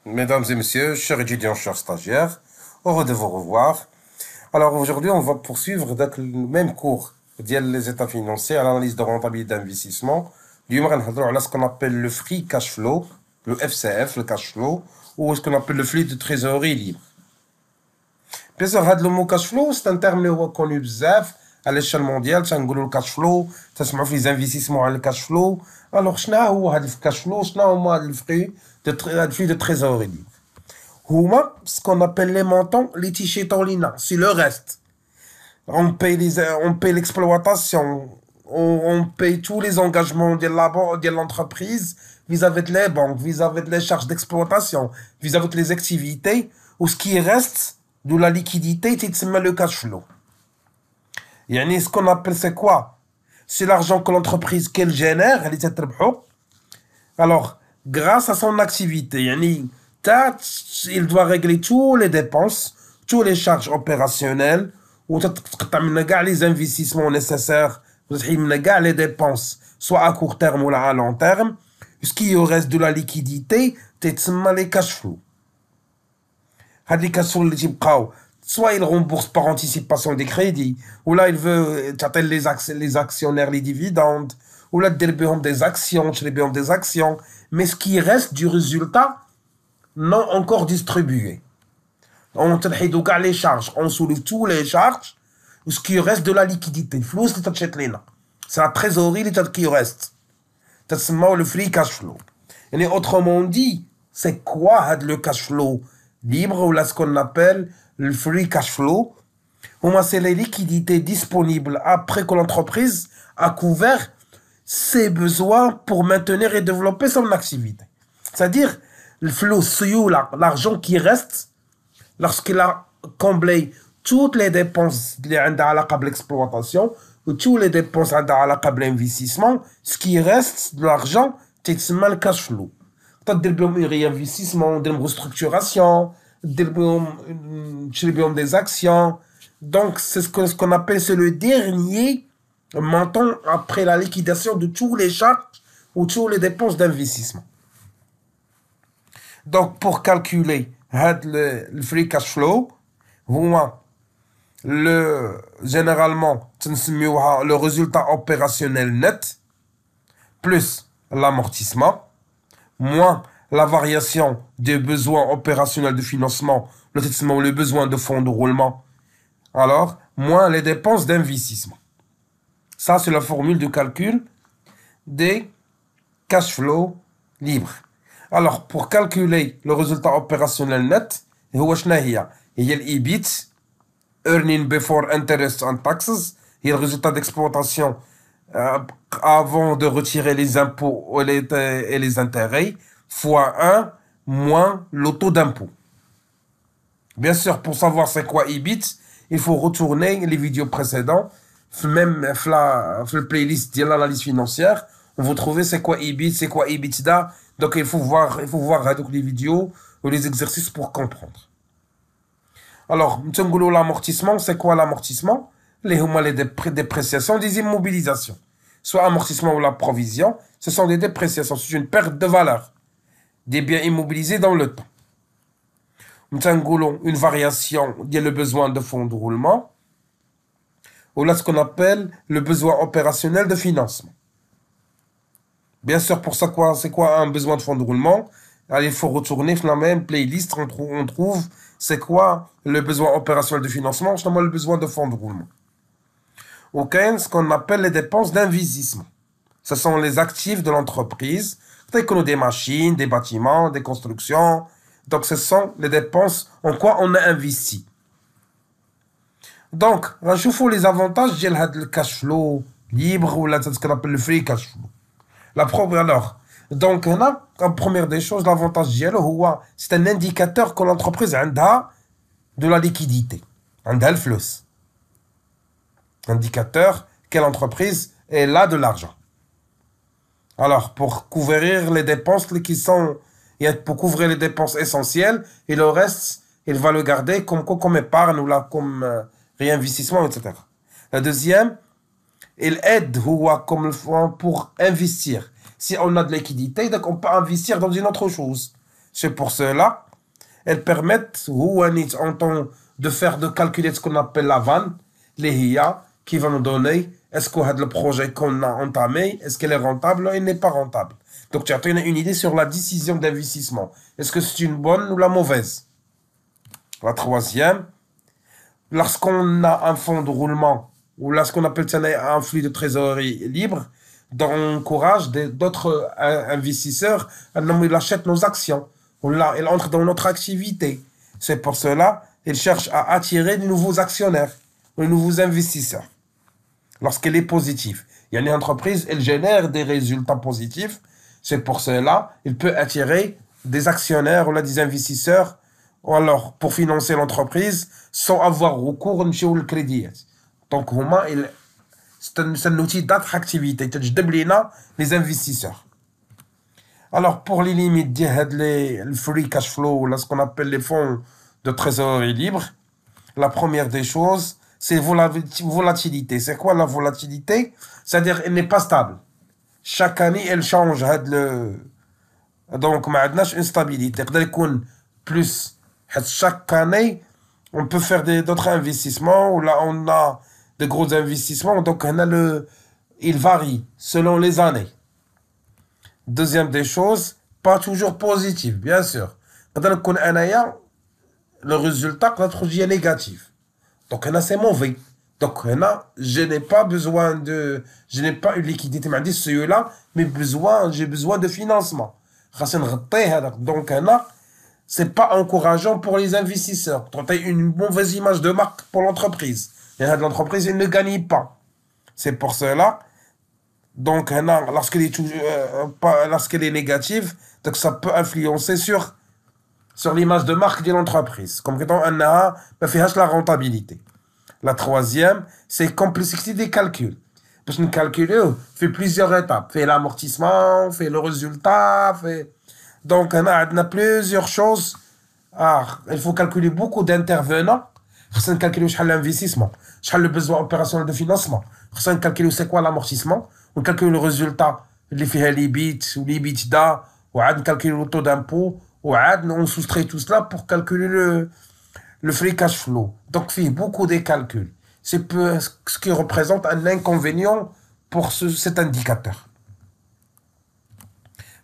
Mesdames et messieurs, chers étudiants, chers stagiaires, heureux de vous revoir. Alors aujourd'hui, on va poursuivre le même cours les états financiers à l'analyse de rentabilité d'investissement. اليوم غنهضروا على ce qu'on appelle le free cash flow, le FCF, le cash flow, ou ce qu'on appelle le flux de trésorerie libre. Bien sûr, le mot cash flow, c'est un terme اللي هو connu بزاف à l'échelle mondiale. تنقولوا الكاش فلو، تسمعوا في les investissements على الكاش فلو. Alors شنو هو هذا الكاش فلو؟ شنو هما هاد الفلux de trésorerie libre؟ هما ce qu'on appelle les montants litigés لينا، c'est le reste. On paye l'exploitation, on paye tous les engagements de l'entreprise vis-à-vis de les banques, vis-à-vis de les charges d'exploitation, vis-à-vis de les activités, ou ce qui reste de la liquidité, c'est le cash flow. Yani, ce qu'on appelle, c'est quoi? C'est l'argent que l'entreprise qu'elle génère, elle est alors, grâce à son activité, yani, il doit régler toutes les dépenses, toutes les charges opérationnelles, ou les investissements nécessaires, les dépenses, soit à court terme ou à long terme. Ce qui reste de la liquidité, c'est les cash flow. Les cash flow, soit il rembourse par anticipation des crédits, ou là il veut les actionnaires les dividendes, ou là des actions, des actions, mais ce qui reste du résultat non encore distribué. On traite les charges, on soulève tous les charges, ce qui reste de la liquidité. C'est la trésorerie qui reste. C'est le free cash flow. Et autrement dit, c'est quoi le cash flow libre, ou là ce qu'on appelle le free cash flow? C'est les liquidités disponibles après que l'entreprise a couvert ses besoins pour maintenir et développer son activité. C'est-à-dire, le flow, l'argent qui reste lorsqu'il a comblé toutes les dépenses de l'exploitation ou toutes les dépenses de l'investissement, ce qui reste de l'argent, c'est le cash flow. Une réinvestissement, une restructuration, des actions. Donc, c'est ce qu'on appelle, c'est le dernier montant après la liquidation de tous les charges ou toutes les dépenses d'investissement. Donc, pour calculer le free cash flow, généralement, le résultat opérationnel net plus l'amortissement moins la variation des besoins opérationnels de financement, notamment le besoin de fonds de roulement, alors moins les dépenses d'investissement. Ça, c'est la formule de calcul des cash flow libres. Alors, pour calculer le résultat opérationnel net, il y a l'EBIT, Earning Before Interest and Taxes, il y a le résultat d'exploitation avant de retirer les impôts et les intérêts, fois 1 moins le taux d'impôt. Bien sûr, pour savoir c'est quoi EBIT, il faut retourner les vidéos précédentes, même le playlist de l'analyse financière, on va trouver c'est quoi EBIT, c'est quoi EBITDA. Donc il faut voir les vidéos ou les exercices pour comprendre. Alors, l'amortissement, c'est quoi l'amortissement? Les dépréciations des immobilisations. Soit amortissement ou la provision, ce sont des dépréciations, c'est une perte de valeur des biens immobilisés dans le temps. Une variation il y a le besoin de fonds de roulement, ou là ce qu'on appelle le besoin opérationnel de financement. Bien sûr, pour ça, c'est quoi un besoin de fonds de roulement? Alors, il faut retourner dans la même playlist, on trouve c'est quoi le besoin opérationnel de financement, justement le besoin de fonds de roulement. Ok, ce qu'on appelle les dépenses d'investissement. Ce sont les actifs de l'entreprise, tels que des machines, des bâtiments, des constructions. Donc, ce sont les dépenses en quoi on a investi. Donc, je vous les avantages de le cash flow libre ou ce qu'on appelle le free cash flow. La première, alors, donc, la première des choses, l'avantage c'est un indicateur que l'entreprise a de la liquidité, le flux. Indicateur que l'entreprise est là de l'argent. Alors, pour couvrir les dépenses qui sont, pour couvrir les dépenses essentielles, et le reste, il va le garder comme épargne ou là, comme réinvestissement, etc. La deuxième, il aide pour investir. Si on a de liquidité, donc on peut investir dans une autre chose. C'est pour cela, elles permettent en temps de faire de calculer ce qu'on appelle la vanne, les IA, qui va nous donner est-ce que le projet qu'on a entamé, est-ce qu'il est rentable ou il n'est pas rentable. Donc tu as une idée sur la décision d'investissement. Est-ce que c'est une bonne ou la mauvaise? La troisième, lorsqu'on a un fonds de roulement ou lorsqu'on appelle ça un flux de trésorerie libre, on encourage d'autres investisseurs à acheter nos actions. Il entre dans notre activité. C'est pour cela qu'il cherche à attirer de nouveaux actionnaires, de nouveaux investisseurs. Lorsqu'elle est positive, il y a une entreprise, elle génère des résultats positifs. C'est pour cela qu'il peut attirer des actionnaires ou des investisseurs alors pour financer l'entreprise sans avoir recours au crédit. Donc, c'est un outil d'attractivité. Les investisseurs. Alors, pour les limites, le free cash flow, ce qu'on appelle les fonds de trésorerie libre, la première des choses, c'est volatilité. C'est quoi la volatilité? C'est-à-dire qu'elle n'est pas stable. Chaque année, elle change. Donc, on a une stabilité. Plus, chaque année, on peut faire d'autres investissements, où là, on a de gros investissements. Donc, il varie selon les années. Deuxième des choses, pas toujours positif, bien sûr. Le résultat est négatif. Donc, c'est mauvais. Donc, je n'ai pas besoin je n'ai pas une liquidité, celui-là, mais j'ai besoin de financement. Donc, c'est pas encourageant pour les investisseurs. Tu as une mauvaise image de marque pour l'entreprise. Et l'entreprise, elle ne gagne pas. C'est pour cela, donc, lorsqu'elle est négative, donc ça peut influencer sur l'image de marque de l'entreprise. Comme étant la rentabilité. La troisième, c'est complexité des calculs. Parce que calculer, fait plusieurs étapes. Fait l'amortissement, fait le résultat, Donc, on a plusieurs choses. Il faut calculer beaucoup d'intervenants. Il faut calculer l'investissement. Le besoin opérationnel de financement. Il faut calculer c'est quoi l'amortissement. On calcule le résultat. Il fait l'EBIT ou l'EBITDA. On calcule le taux d'impôt. On soustrait tout cela pour calculer le free cash flow. Donc, il y a beaucoup de calculs. C'est ce qui représente un inconvénient pour cet indicateur.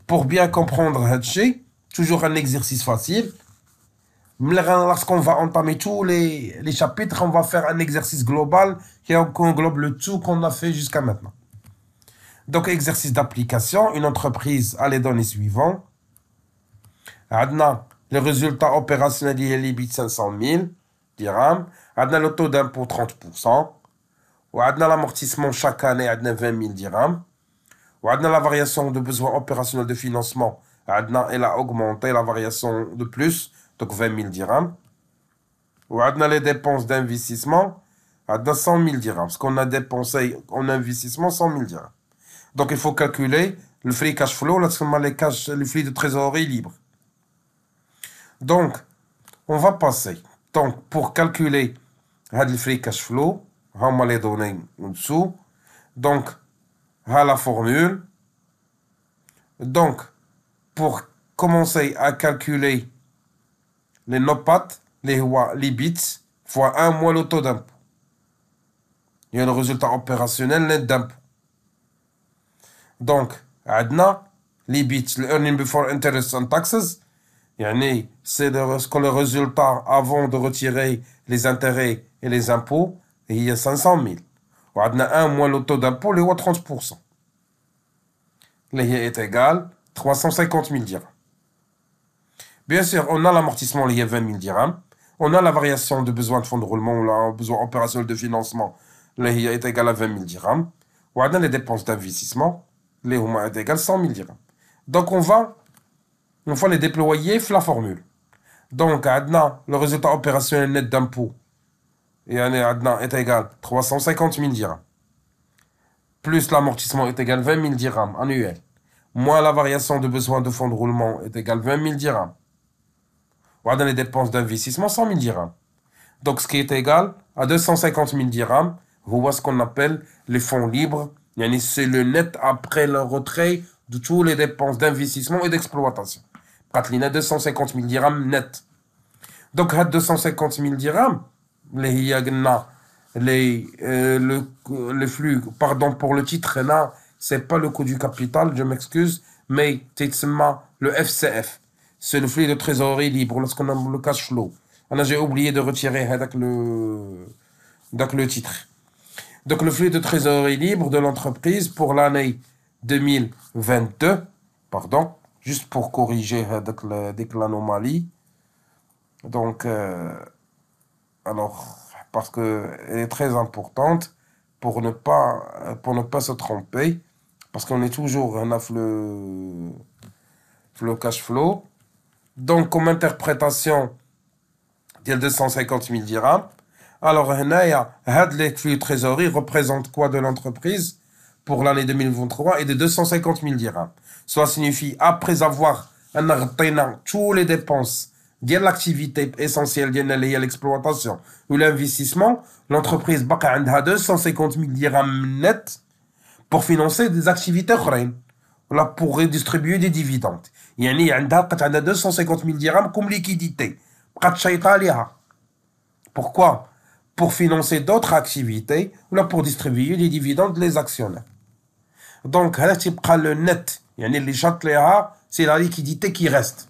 Pour bien comprendre Hatché, toujours un exercice facile. Lorsqu'on va entamer tous les chapitres, on va faire un exercice global qui englobe le tout qu'on a fait jusqu'à maintenant. Donc, exercice d'application, une entreprise a les données suivantes. Le résultat opérationnel est l'EBIT 500 000 dirhams. Le taux d'impôt 30%. L'amortissement chaque année à 20 000 dirhams. La variation de besoin opérationnel de financement, elle a augmenté la variation de plus, donc 20 000 dirhams. Les dépenses d'investissement, 100 000 dirhams. Ce qu'on a dépensé en investissement, 100 000 dirhams. Donc il faut calculer le free cash flow, le flux de trésorerie libre. Donc, on va passer. Donc, pour calculer le free cash flow, on va les donner en dessous. Donc, à la formule. Donc, pour commencer à calculer les NOPAT, les bits, fois 1 moins le taux d'impôt. Il y a le résultat opérationnel net d'impôt. Donc, les bits, le earning before interest and taxes, c'est le résultat avant de retirer les intérêts et les impôts, et il y a 500 000. On a 1 moins le taux d'impôt, il y a 30%. Est égal 350 000 dirhams. Bien sûr, on a l'amortissement, il y a 20 000 dirhams. On a la variation de besoin de fonds de roulement, le besoin opérationnel de financement, il est égal à 20 000 dirhams. On a les dépenses d'investissement, les est égal à 100 000 dirhams. Donc, on va les déployer la formule. Donc, le résultat opérationnel net d'impôt est égal à 350 000 dirhams. Plus l'amortissement est égal à 20 000 dirhams annuel. Moins la variation de besoin de fonds de roulement est égal à 20 000 dirhams. Les dépenses d'investissement, 100 000 dirhams. Donc, ce qui est égal à 250 000 dirhams, vous voyez ce qu'on appelle les fonds libres. C'est le net après le retrait de toutes les dépenses d'investissement et d'exploitation. قاتلنا 250 000 dirhams net. Donc, 250 000 dirhams, le flux, pardon pour le titre, là, c'est pas le coût du capital, je m'excuse, mais c'est le FCF. C'est le flux de trésorerie libre, lorsqu'on a le cash flow. J'ai oublié de retirer le titre. Donc, le flux de trésorerie libre de l'entreprise pour l'année 2022, pardon, juste pour corriger l'anomalie. Donc, alors, parce qu'elle est très importante pour ne pas se tromper, parce qu'on est toujours le cash flow. Donc, comme interprétation, il y a 250 000 dirhams. Alors, les flux de trésorerie représentent quoi de l'entreprise pour l'année 2023 et de 250 000 dirhams. Cela signifie, après avoir tous les dépenses de l'activité essentielle de l'exploitation ou l'investissement, l'entreprise a 250 000 dirhams net pour financer des activités là pour redistribuer des dividendes. Il y a 250 000 dirhams comme liquidité. Pourquoi? Pour financer d'autres activités ou là pour distribuer des dividendes les actionnaires. Donc, le net, c'est la liquidité qui reste.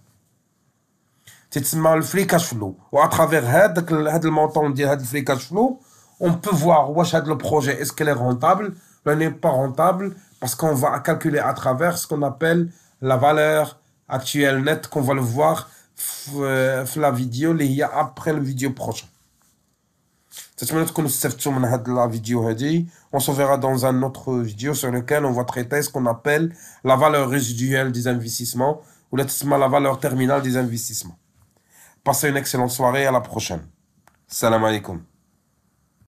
C'est le free cash flow. Et à travers le montant de free cash flow, on peut voir le projet, est-ce qu'il est rentable, il n'est pas rentable, parce qu'on va calculer à travers ce qu'on appelle la valeur actuelle nette, qu'on va le voir la vidéo, après la vidéo prochaine. On se verra dans un autre vidéo sur lequel on va traiter ce qu'on appelle la valeur résiduelle des investissements ou la valeur terminale des investissements. Passez une excellente soirée, à la prochaine. Salam alaikum.